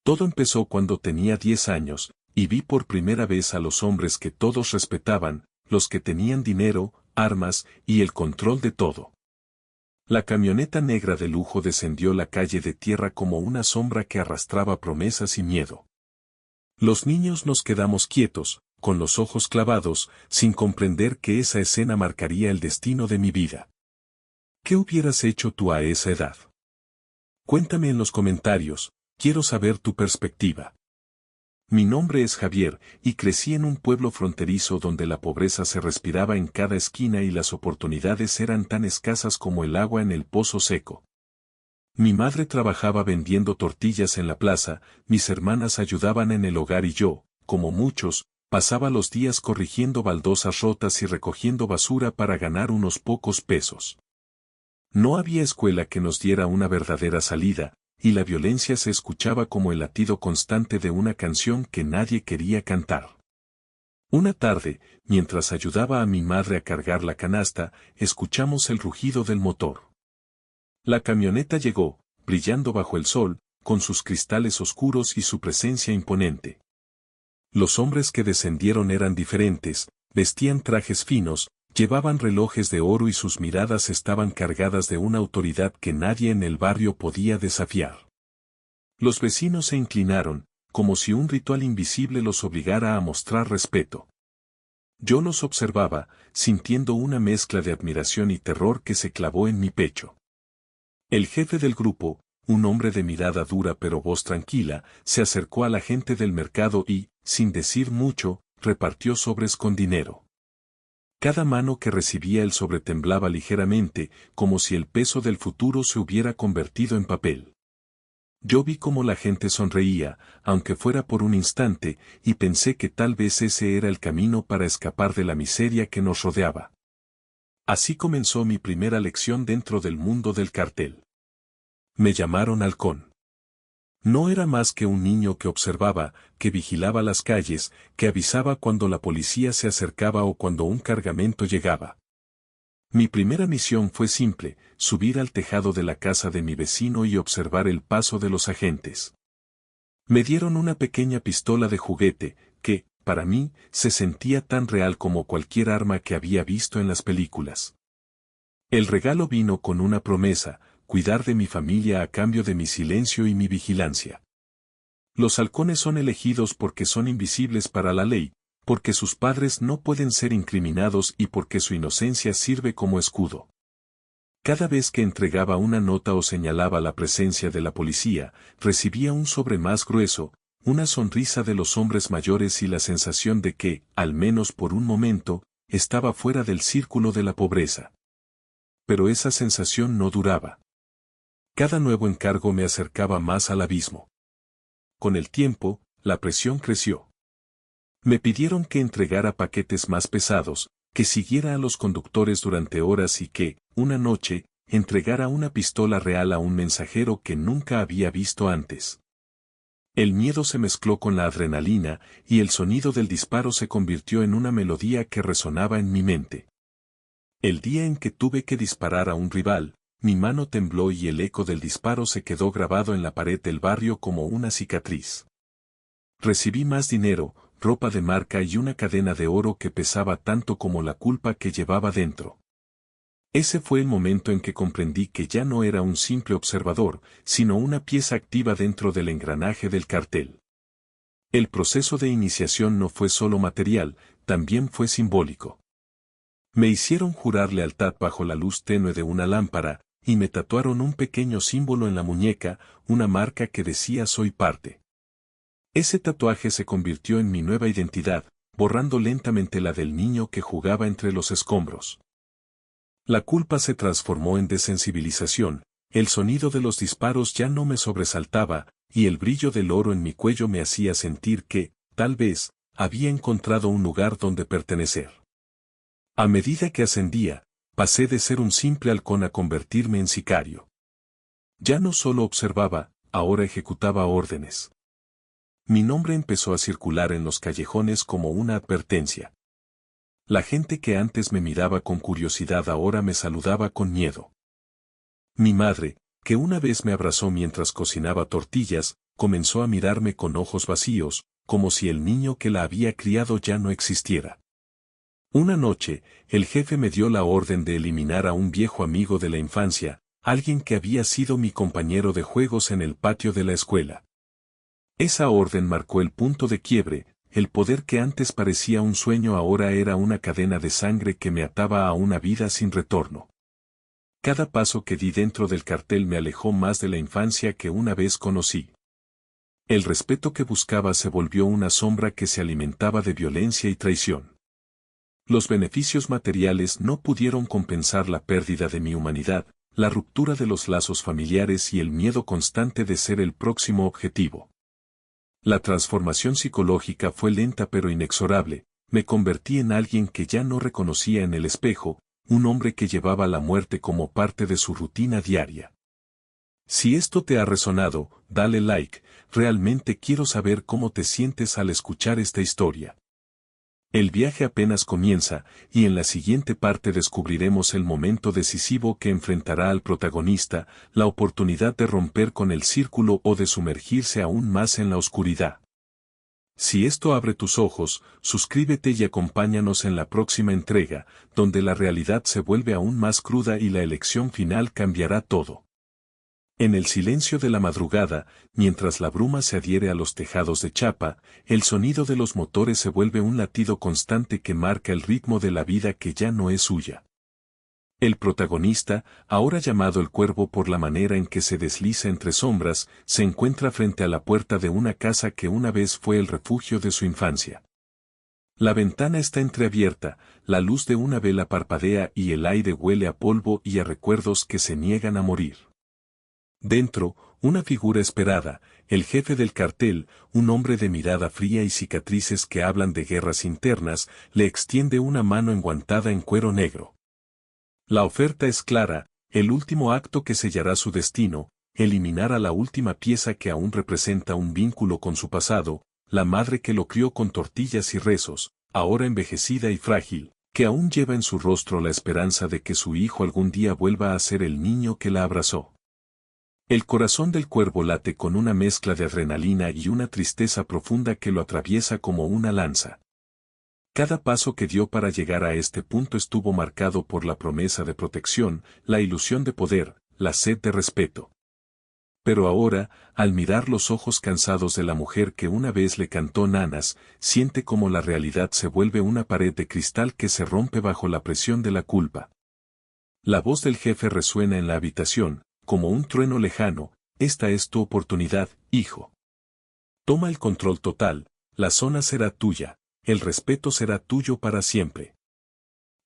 Todo empezó cuando tenía 10 años, y vi por primera vez a los hombres que todos respetaban, los que tenían dinero, armas y el control de todo. La camioneta negra de lujo descendió la calle de tierra como una sombra que arrastraba promesas y miedo. Los niños nos quedamos quietos, con los ojos clavados, sin comprender que esa escena marcaría el destino de mi vida. ¿Qué hubieras hecho tú a esa edad? Cuéntame en los comentarios, quiero saber tu perspectiva. Mi nombre es Javier, y crecí en un pueblo fronterizo donde la pobreza se respiraba en cada esquina y las oportunidades eran tan escasas como el agua en el pozo seco. Mi madre trabajaba vendiendo tortillas en la plaza, mis hermanas ayudaban en el hogar y yo, como muchos, pasaba los días corrigiendo baldosas rotas y recogiendo basura para ganar unos pocos pesos. No había escuela que nos diera una verdadera salida, y la violencia se escuchaba como el latido constante de una canción que nadie quería cantar. Una tarde, mientras ayudaba a mi madre a cargar la canasta, escuchamos el rugido del motor. La camioneta llegó, brillando bajo el sol, con sus cristales oscuros y su presencia imponente. Los hombres que descendieron eran diferentes, vestían trajes finos, llevaban relojes de oro y sus miradas estaban cargadas de una autoridad que nadie en el barrio podía desafiar. Los vecinos se inclinaron, como si un ritual invisible los obligara a mostrar respeto. Yo los observaba, sintiendo una mezcla de admiración y terror que se clavó en mi pecho. El jefe del grupo, un hombre de mirada dura pero voz tranquila, se acercó a la gente del mercado y, sin decir mucho, repartió sobres con dinero. Cada mano que recibía el sobre temblaba ligeramente, como si el peso del futuro se hubiera convertido en papel. Yo vi cómo la gente sonreía, aunque fuera por un instante, y pensé que tal vez ese era el camino para escapar de la miseria que nos rodeaba. Así comenzó mi primera lección dentro del mundo del cartel. Me llamaron halcón. No era más que un niño que observaba, que vigilaba las calles, que avisaba cuando la policía se acercaba o cuando un cargamento llegaba. Mi primera misión fue simple, subir al tejado de la casa de mi vecino y observar el paso de los agentes. Me dieron una pequeña pistola de juguete, que, para mí, se sentía tan real como cualquier arma que había visto en las películas. El regalo vino con una promesa: cuidar de mi familia a cambio de mi silencio y mi vigilancia. Los halcones son elegidos porque son invisibles para la ley, porque sus padres no pueden ser incriminados y porque su inocencia sirve como escudo. Cada vez que entregaba una nota o señalaba la presencia de la policía, recibía un sobre más grueso, una sonrisa de los hombres mayores y la sensación de que, al menos por un momento, estaba fuera del círculo de la pobreza. Pero esa sensación no duraba. Cada nuevo encargo me acercaba más al abismo. Con el tiempo, la presión creció. Me pidieron que entregara paquetes más pesados, que siguiera a los conductores durante horas y que, una noche, entregara una pistola real a un mensajero que nunca había visto antes. El miedo se mezcló con la adrenalina, y el sonido del disparo se convirtió en una melodía que resonaba en mi mente. El día en que tuve que disparar a un rival, mi mano tembló y el eco del disparo se quedó grabado en la pared del barrio como una cicatriz. Recibí más dinero, ropa de marca y una cadena de oro que pesaba tanto como la culpa que llevaba dentro. Ese fue el momento en que comprendí que ya no era un simple observador, sino una pieza activa dentro del engranaje del cartel. El proceso de iniciación no fue solo material, también fue simbólico. Me hicieron jurar lealtad bajo la luz tenue de una lámpara, y me tatuaron un pequeño símbolo en la muñeca, una marca que decía soy parte. Ese tatuaje se convirtió en mi nueva identidad, borrando lentamente la del niño que jugaba entre los escombros. La culpa se transformó en desensibilización, el sonido de los disparos ya no me sobresaltaba, y el brillo del oro en mi cuello me hacía sentir que, tal vez, había encontrado un lugar donde pertenecer. A medida que ascendía, pasé de ser un simple halcón a convertirme en sicario. Ya no solo observaba, ahora ejecutaba órdenes. Mi nombre empezó a circular en los callejones como una advertencia. La gente que antes me miraba con curiosidad ahora me saludaba con miedo. Mi madre, que una vez me abrazó mientras cocinaba tortillas, comenzó a mirarme con ojos vacíos, como si el niño que la había criado ya no existiera. Una noche, el jefe me dio la orden de eliminar a un viejo amigo de la infancia, alguien que había sido mi compañero de juegos en el patio de la escuela. Esa orden marcó el punto de quiebre. El poder que antes parecía un sueño ahora era una cadena de sangre que me ataba a una vida sin retorno. Cada paso que di dentro del cartel me alejó más de la infancia que una vez conocí. El respeto que buscaba se volvió una sombra que se alimentaba de violencia y traición. Los beneficios materiales no pudieron compensar la pérdida de mi humanidad, la ruptura de los lazos familiares y el miedo constante de ser el próximo objetivo. La transformación psicológica fue lenta pero inexorable. Me convertí en alguien que ya no reconocía en el espejo, un hombre que llevaba la muerte como parte de su rutina diaria. Si esto te ha resonado, dale like, realmente quiero saber cómo te sientes al escuchar esta historia. El viaje apenas comienza, y en la siguiente parte descubriremos el momento decisivo que enfrentará al protagonista, la oportunidad de romper con el círculo o de sumergirse aún más en la oscuridad. Si esto abre tus ojos, suscríbete y acompáñanos en la próxima entrega, donde la realidad se vuelve aún más cruda y la elección final cambiará todo. En el silencio de la madrugada, mientras la bruma se adhiere a los tejados de chapa, el sonido de los motores se vuelve un latido constante que marca el ritmo de la vida que ya no es suya. El protagonista, ahora llamado el Cuervo por la manera en que se desliza entre sombras, se encuentra frente a la puerta de una casa que una vez fue el refugio de su infancia. La ventana está entreabierta, la luz de una vela parpadea y el aire huele a polvo y a recuerdos que se niegan a morir. Dentro, una figura esperada, el jefe del cartel, un hombre de mirada fría y cicatrices que hablan de guerras internas, le extiende una mano enguantada en cuero negro. La oferta es clara, el último acto que sellará su destino, eliminar a la última pieza que aún representa un vínculo con su pasado, la madre que lo crió con tortillas y rezos, ahora envejecida y frágil, que aún lleva en su rostro la esperanza de que su hijo algún día vuelva a ser el niño que la abrazó. El corazón del Cuervo late con una mezcla de adrenalina y una tristeza profunda que lo atraviesa como una lanza. Cada paso que dio para llegar a este punto estuvo marcado por la promesa de protección, la ilusión de poder, la sed de respeto. Pero ahora, al mirar los ojos cansados de la mujer que una vez le cantó nanas, siente como la realidad se vuelve una pared de cristal que se rompe bajo la presión de la culpa. La voz del jefe resuena en la habitación, como un trueno lejano: esta es tu oportunidad, hijo. Toma el control total, la zona será tuya, el respeto será tuyo para siempre.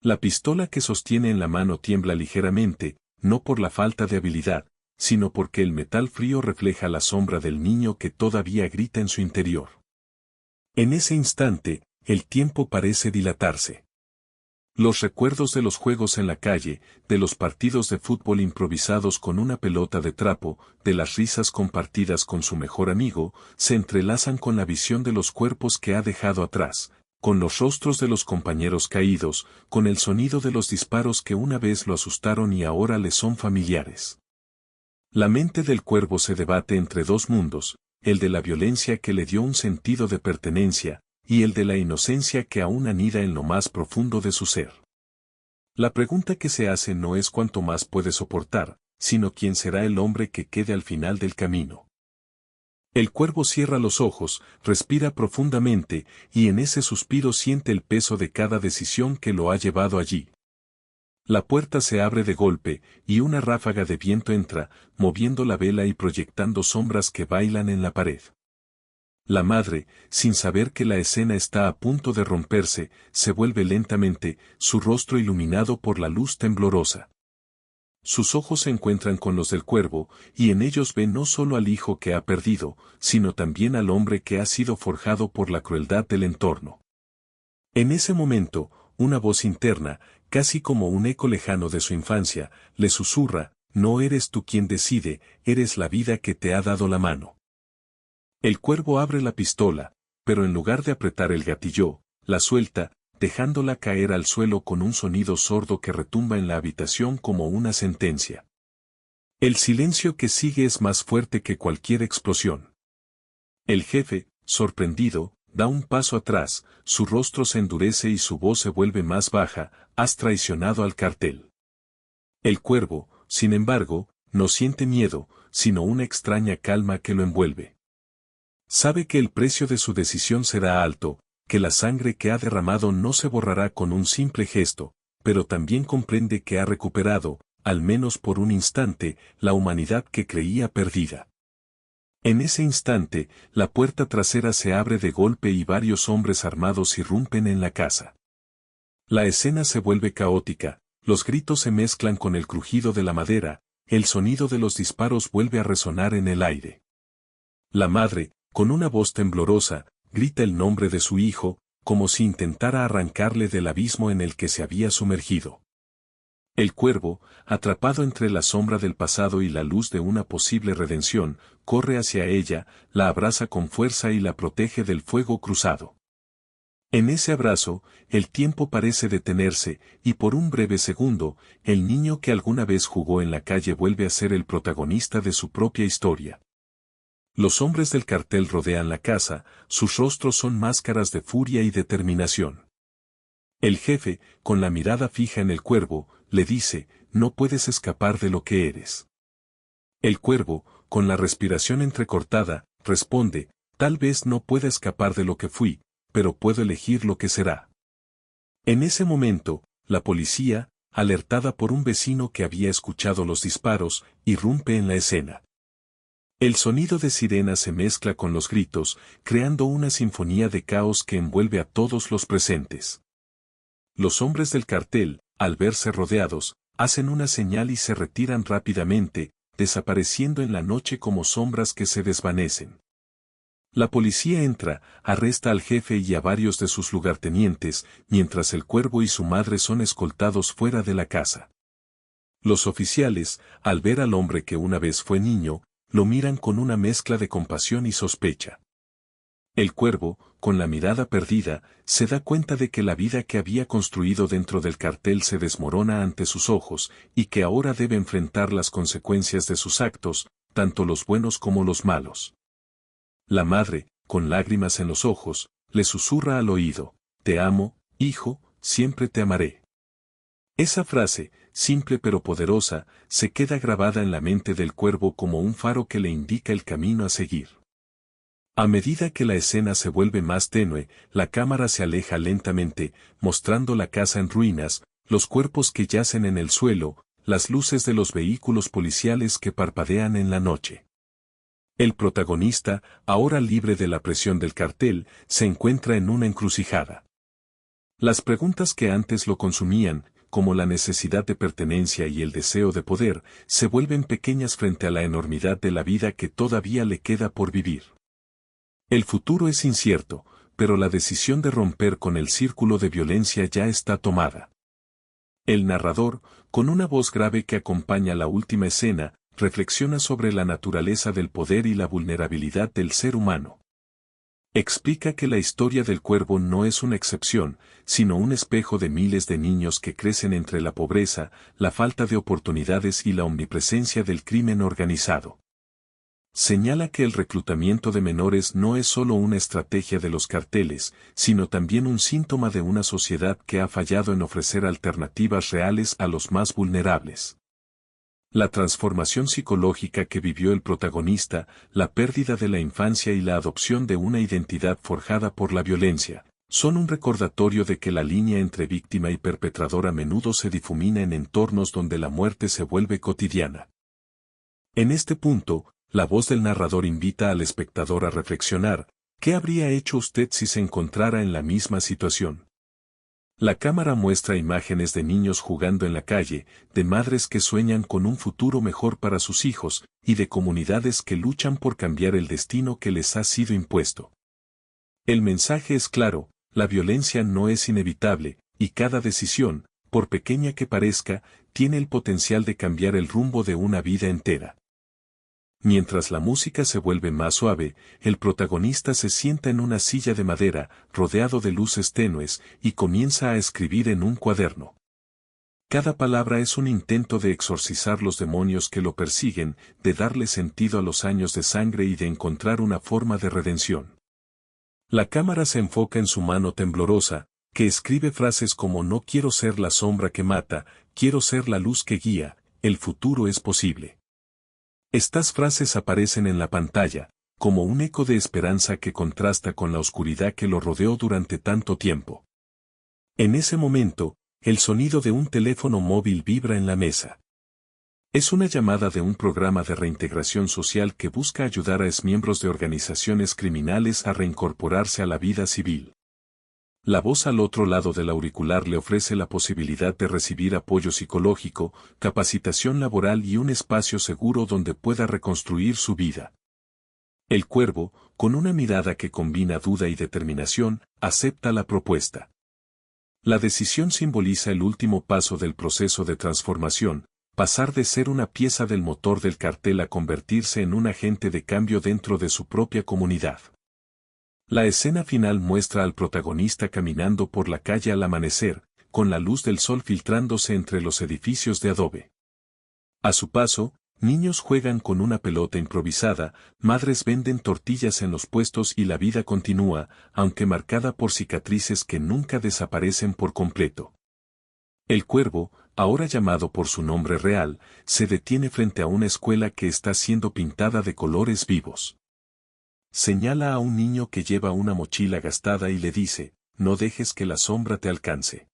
La pistola que sostiene en la mano tiembla ligeramente, no por la falta de habilidad, sino porque el metal frío refleja la sombra del niño que todavía grita en su interior. En ese instante, el tiempo parece dilatarse. Los recuerdos de los juegos en la calle, de los partidos de fútbol improvisados con una pelota de trapo, de las risas compartidas con su mejor amigo, se entrelazan con la visión de los cuerpos que ha dejado atrás, con los rostros de los compañeros caídos, con el sonido de los disparos que una vez lo asustaron y ahora le son familiares. La mente del Cuervo se debate entre dos mundos, el de la violencia que le dio un sentido de pertenencia, y el de la inocencia que aún anida en lo más profundo de su ser. La pregunta que se hace no es cuánto más puede soportar, sino quién será el hombre que quede al final del camino. El Cuervo cierra los ojos, respira profundamente, y en ese suspiro siente el peso de cada decisión que lo ha llevado allí. La puerta se abre de golpe, y una ráfaga de viento entra, moviendo la vela y proyectando sombras que bailan en la pared. La madre, sin saber que la escena está a punto de romperse, se vuelve lentamente, su rostro iluminado por la luz temblorosa. Sus ojos se encuentran con los del Cuervo, y en ellos ve no solo al hijo que ha perdido, sino también al hombre que ha sido forjado por la crueldad del entorno. En ese momento, una voz interna, casi como un eco lejano de su infancia, le susurra: no eres tú quien decide, eres la vida que te ha dado la mano. El Cuervo abre la pistola, pero en lugar de apretar el gatillo, la suelta, dejándola caer al suelo con un sonido sordo que retumba en la habitación como una sentencia. El silencio que sigue es más fuerte que cualquier explosión. El jefe, sorprendido, da un paso atrás, su rostro se endurece y su voz se vuelve más baja: has traicionado al cartel. El cuervo, sin embargo, no siente miedo, sino una extraña calma que lo envuelve. Sabe que el precio de su decisión será alto, que la sangre que ha derramado no se borrará con un simple gesto, pero también comprende que ha recuperado, al menos por un instante, la humanidad que creía perdida. En ese instante, la puerta trasera se abre de golpe y varios hombres armados irrumpen en la casa. La escena se vuelve caótica, los gritos se mezclan con el crujido de la madera, el sonido de los disparos vuelve a resonar en el aire. La madre, con una voz temblorosa, grita el nombre de su hijo, como si intentara arrancarle del abismo en el que se había sumergido. El cuervo, atrapado entre la sombra del pasado y la luz de una posible redención, corre hacia ella, la abraza con fuerza y la protege del fuego cruzado. En ese abrazo, el tiempo parece detenerse, y por un breve segundo, el niño que alguna vez jugó en la calle vuelve a ser el protagonista de su propia historia. Los hombres del cartel rodean la casa, sus rostros son máscaras de furia y determinación. El jefe, con la mirada fija en el cuervo, le dice: no puedes escapar de lo que eres. El cuervo, con la respiración entrecortada, responde: tal vez no pueda escapar de lo que fui, pero puedo elegir lo que será. En ese momento, la policía, alertada por un vecino que había escuchado los disparos, irrumpe en la escena. El sonido de sirena se mezcla con los gritos, creando una sinfonía de caos que envuelve a todos los presentes. Los hombres del cartel, al verse rodeados, hacen una señal y se retiran rápidamente, desapareciendo en la noche como sombras que se desvanecen. La policía entra, arresta al jefe y a varios de sus lugartenientes, mientras el cuervo y su madre son escoltados fuera de la casa. Los oficiales, al ver al hombre que una vez fue niño, lo miran con una mezcla de compasión y sospecha. El cuervo, con la mirada perdida, se da cuenta de que la vida que había construido dentro del cartel se desmorona ante sus ojos, y que ahora debe enfrentar las consecuencias de sus actos, tanto los buenos como los malos. La madre, con lágrimas en los ojos, le susurra al oído: te amo, hijo, siempre te amaré. Esa frase, simple pero poderosa, se queda grabada en la mente del cuervo como un faro que le indica el camino a seguir. A medida que la escena se vuelve más tenue, la cámara se aleja lentamente, mostrando la casa en ruinas, los cuerpos que yacen en el suelo, las luces de los vehículos policiales que parpadean en la noche. El protagonista, ahora libre de la presión del cartel, se encuentra en una encrucijada. Las preguntas que antes lo consumían, como la necesidad de pertenencia y el deseo de poder, se vuelven pequeñas frente a la enormidad de la vida que todavía le queda por vivir. El futuro es incierto, pero la decisión de romper con el círculo de violencia ya está tomada. El narrador, con una voz grave que acompaña la última escena, reflexiona sobre la naturaleza del poder y la vulnerabilidad del ser humano. Explica que la historia del cuervo no es una excepción, sino un espejo de miles de niños que crecen entre la pobreza, la falta de oportunidades y la omnipresencia del crimen organizado. Señala que el reclutamiento de menores no es solo una estrategia de los carteles, sino también un síntoma de una sociedad que ha fallado en ofrecer alternativas reales a los más vulnerables. La transformación psicológica que vivió el protagonista, la pérdida de la infancia y la adopción de una identidad forjada por la violencia, son un recordatorio de que la línea entre víctima y perpetrador a menudo se difumina en entornos donde la muerte se vuelve cotidiana. En este punto, la voz del narrador invita al espectador a reflexionar: ¿qué habría hecho usted si se encontrara en la misma situación? La cámara muestra imágenes de niños jugando en la calle, de madres que sueñan con un futuro mejor para sus hijos, y de comunidades que luchan por cambiar el destino que les ha sido impuesto. El mensaje es claro: la violencia no es inevitable, y cada decisión, por pequeña que parezca, tiene el potencial de cambiar el rumbo de una vida entera. Mientras la música se vuelve más suave, el protagonista se sienta en una silla de madera, rodeado de luces tenues, y comienza a escribir en un cuaderno. Cada palabra es un intento de exorcizar los demonios que lo persiguen, de darle sentido a los años de sangre y de encontrar una forma de redención. La cámara se enfoca en su mano temblorosa, que escribe frases como no quiero ser la sombra que mata, quiero ser la luz que guía, el futuro es posible. Estas frases aparecen en la pantalla, como un eco de esperanza que contrasta con la oscuridad que lo rodeó durante tanto tiempo. En ese momento, el sonido de un teléfono móvil vibra en la mesa. Es una llamada de un programa de reintegración social que busca ayudar a exmiembros de organizaciones criminales a reincorporarse a la vida civil. La voz al otro lado del auricular le ofrece la posibilidad de recibir apoyo psicológico, capacitación laboral y un espacio seguro donde pueda reconstruir su vida. El cuervo, con una mirada que combina duda y determinación, acepta la propuesta. La decisión simboliza el último paso del proceso de transformación, pasar de ser una pieza del motor del cartel a convertirse en un agente de cambio dentro de su propia comunidad. La escena final muestra al protagonista caminando por la calle al amanecer, con la luz del sol filtrándose entre los edificios de adobe. A su paso, niños juegan con una pelota improvisada, madres venden tortillas en los puestos y la vida continúa, aunque marcada por cicatrices que nunca desaparecen por completo. El cuervo, ahora llamado por su nombre real, se detiene frente a una escuela que está siendo pintada de colores vivos. Señala a un niño que lleva una mochila gastada y le dice, no dejes que la sombra te alcance.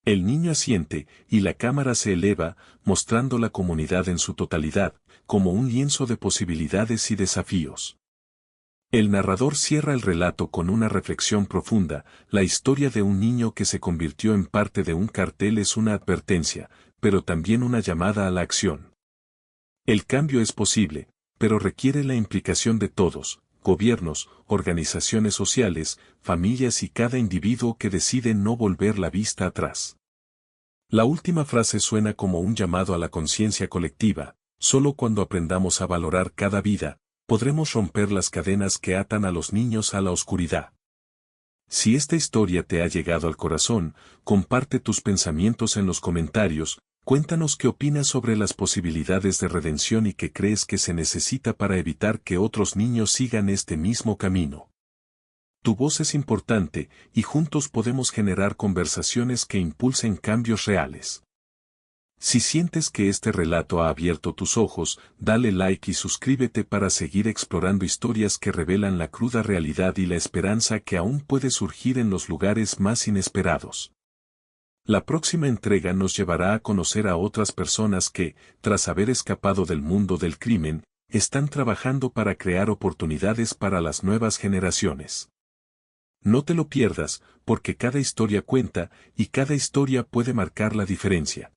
El niño asiente, y la cámara se eleva, mostrando la comunidad en su totalidad, como un lienzo de posibilidades y desafíos. El narrador cierra el relato con una reflexión profunda, la historia de un niño que se convirtió en parte de un cartel es una advertencia, pero también una llamada a la acción. El cambio es posible, pero requiere la implicación de todos, gobiernos, organizaciones sociales, familias y cada individuo que decide no volver la vista atrás. La última frase suena como un llamado a la conciencia colectiva, solo cuando aprendamos a valorar cada vida, podremos romper las cadenas que atan a los niños a la oscuridad. Si esta historia te ha llegado al corazón, comparte tus pensamientos en los comentarios, cuéntanos qué opinas sobre las posibilidades de redención y qué crees que se necesita para evitar que otros niños sigan este mismo camino. Tu voz es importante, y juntos podemos generar conversaciones que impulsen cambios reales. Si sientes que este relato ha abierto tus ojos, dale like y suscríbete para seguir explorando historias que revelan la cruda realidad y la esperanza que aún puede surgir en los lugares más inesperados. La próxima entrega nos llevará a conocer a otras personas que, tras haber escapado del mundo del crimen, están trabajando para crear oportunidades para las nuevas generaciones. No te lo pierdas, porque cada historia cuenta, y cada historia puede marcar la diferencia.